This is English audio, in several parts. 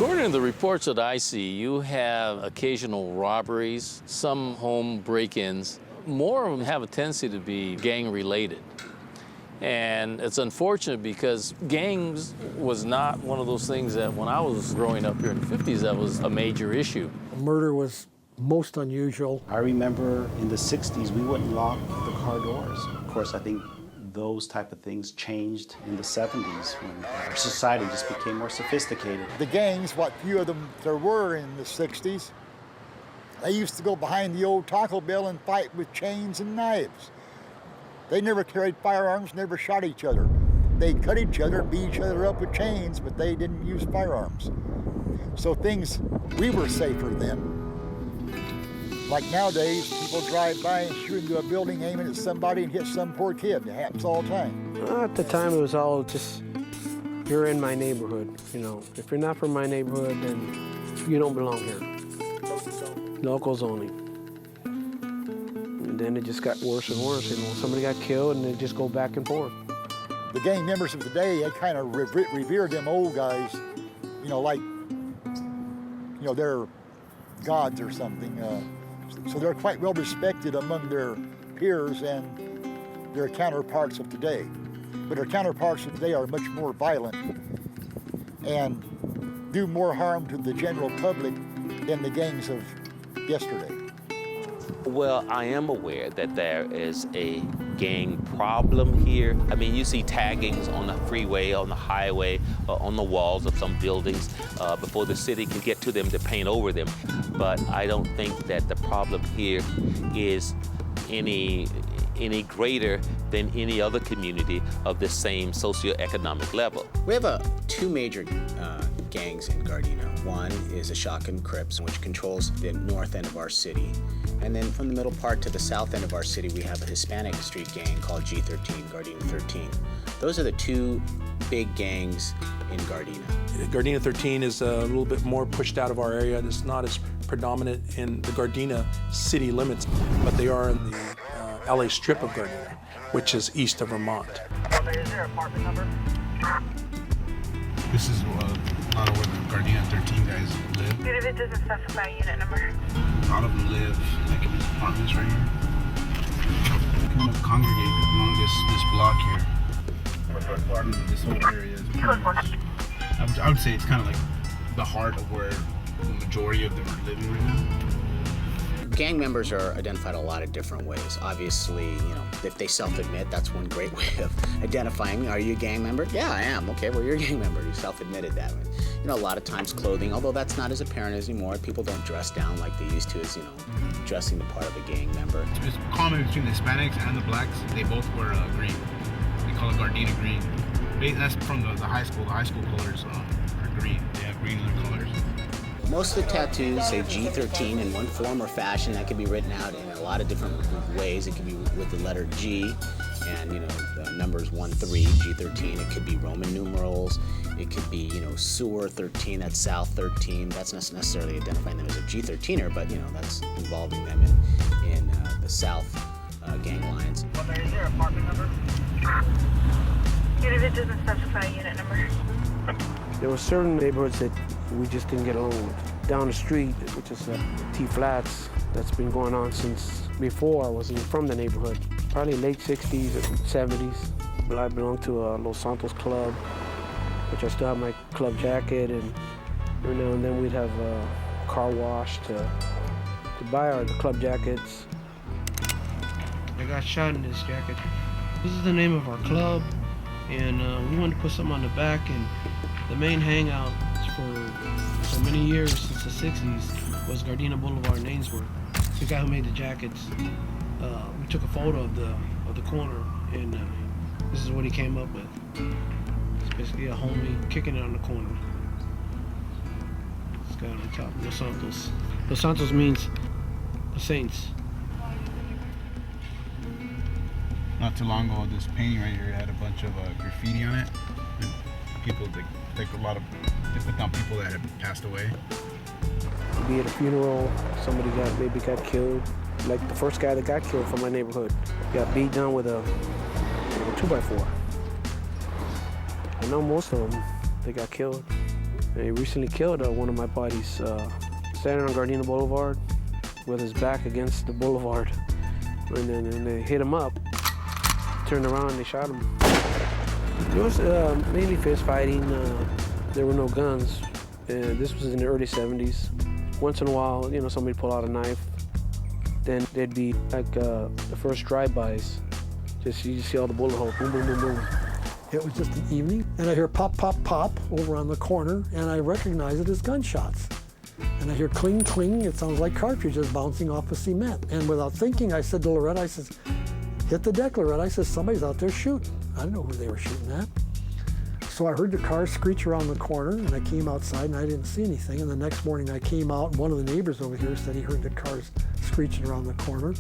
According to the reports that I see, you have occasional robberies, some home break-ins. More of them have a tendency to be gang-related. And it's unfortunate because gangs was not one of those things that when I was growing up here in the 50s, that was a major issue. Murder was most unusual. I remember in the 60s, we wouldn't lock the car doors. Of course, I think those type of things changed in the 70s when our society just became more sophisticated. The gangs, what few of them there were in the 60s, they used to go behind the old Taco Bell and fight with chains and knives. They never carried firearms, never shot each other. They cut each other, beat each other up with chains, but they didn't use firearms. So we were safer then. Like nowadays, people drive by and shoot into a building, aiming at somebody and hit some poor kid. It happens all the time. At the time, it was all just, you're in my neighborhood, you know. If you're not from my neighborhood, then you don't belong here. Locals only. And then it just got worse and worse. You know, somebody got killed, and they just go back and forth. The gang members of today, they kind of revere them old guys, you know, like, you know, they're gods or something. So they're quite well respected among their peers and their counterparts of today. But their counterparts of today are much more violent and do more harm to the general public than the gangs of yesterday. Well, I am aware that there is a gang problem here. I mean, you see taggings on the freeway, on the highway, on the walls of some buildings before the city can get to them to paint over them. But I don't think that the problem here is any greater than any other community of the same socioeconomic level. We have two major gangs in Gardena. One is a Shotgun Crips, which controls the north end of our city. And then from the middle part to the south end of our city, we have a Hispanic street gang called G13, Gardena 13. Those are the two big gangs in Gardena. Gardena 13 is a little bit more pushed out of our area. It's not as predominant in the Gardena city limits, but they are in the LA strip of Gardena, which is east of Vermont. Is there an apartment number? This is a lot of where the Gardena 13 guys live. Even if it doesn't specify a unit number. A lot of them live like in these apartments right here. They kind of congregate along this block here. This whole area is I would say it's kind of like the heart of where the majority of them are living right now. Gang members are identified a lot of different ways. Obviously, you know, if they self-admit, that's one great way of identifying me. Are you a gang member? Yeah, I am. Okay, well, you're a gang member. You self-admitted that. You know, a lot of times clothing, although that's not as apparent anymore, people don't dress down like they used to as, you know, dressing the part of a gang member. It's common between the Hispanics and the blacks. They both wear green. They call it Gardena green. That's from the high school. The high school colors are green. They have green in their colors. Most of the tattoos say G13 in one form or fashion. That can be written out in a lot of different ways. It can be with the letter G and, you know, the numbers 1, 3, G13. It could be Roman numerals. It could be, you know, Sewer 13, that's South 13. That's not necessarily identifying them as a G13er, but, you know, that's involving them in the South gang lines. Is there an apartment number? Even if it doesn't specify a unit number. There were certain neighborhoods that we just didn't get along with. Down the street, which is T-Flats, that's been going on since before I was even from the neighborhood. Probably late 60s or 70s. I belonged to a Los Santos club, which I still have my club jacket, and every now and then we'd have a car wash to buy the club jackets. I got shot in this jacket. This is the name of our club, and we wanted to put something on the back, and the main hangout for so many years, since the 60s, was Gardena Boulevard in Ainsworth. The guy who made the jackets, we took a photo of the corner, and this is what he came up with. It's basically a homie kicking it on the corner. This guy on the top, Los Santos. Los Santos means the Saints. Not too long ago, this painting right here had a bunch of graffiti on it. And people, they put down people that had passed away. Be at a funeral, somebody maybe got killed. Like the first guy that got killed from my neighborhood got beat down with a 2x4. I know most of them, they got killed. And he recently killed one of my buddies standing on Gardena Boulevard with his back against the boulevard. And then they hit him up, turned around, and they shot him. It was mainly fist fighting. There were no guns. This was in the early 70s. Once in a while, you know, somebody pull out a knife. Then there'd be like the first drive-bys. You just see all the bullet holes, boom, boom, boom, boom. It was just an evening, and I hear pop, pop, pop over on the corner, and I recognize it as gunshots. And I hear cling, cling. It sounds like cartridges bouncing off of cement. And without thinking, I said to Loretta, I says, hit the deck, Loretta. I says, somebody's out there shooting. I didn't know who they were shooting at. So I heard the car screech around the corner, and I came outside, and I didn't see anything. And the next morning I came out, and one of the neighbors over here said he heard the cars screeching around the corner.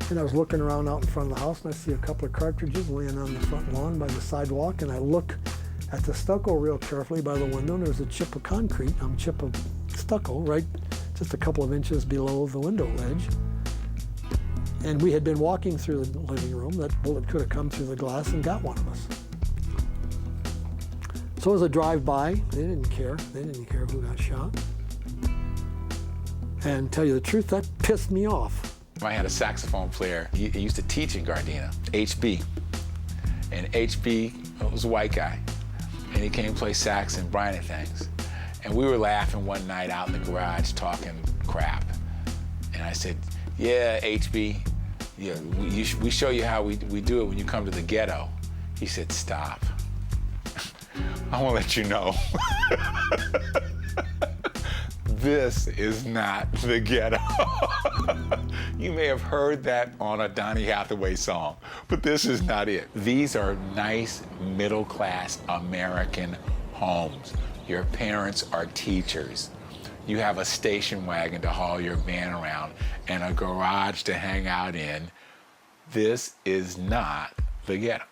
And I was looking around out in front of the house, and I see a couple of cartridges laying on the front lawn by the sidewalk, and I look at the stucco real carefully by the window, and there's a chip of concrete, chip of stucco, right just a couple of inches below the window ledge. And we had been walking through the living room. That bullet could have come through the glass and got one of us. So it was a drive-by. They didn't care. They didn't care who got shot. And to tell you the truth, that pissed me off. I had a saxophone player. He used to teach in Gardena, HB. And HB was a white guy. And he came to play sax and Brian and things. And we were laughing one night out in the garage talking crap. And I said, yeah, HB, yeah, we show you how we do it when you come to the ghetto. He said, stop. I want to let you know. This is not the ghetto. You may have heard that on a Donny Hathaway song, but this is not it. These are nice middle-class American homes. Your parents are teachers. You have a station wagon to haul your van around and a garage to hang out in. This is not the ghetto.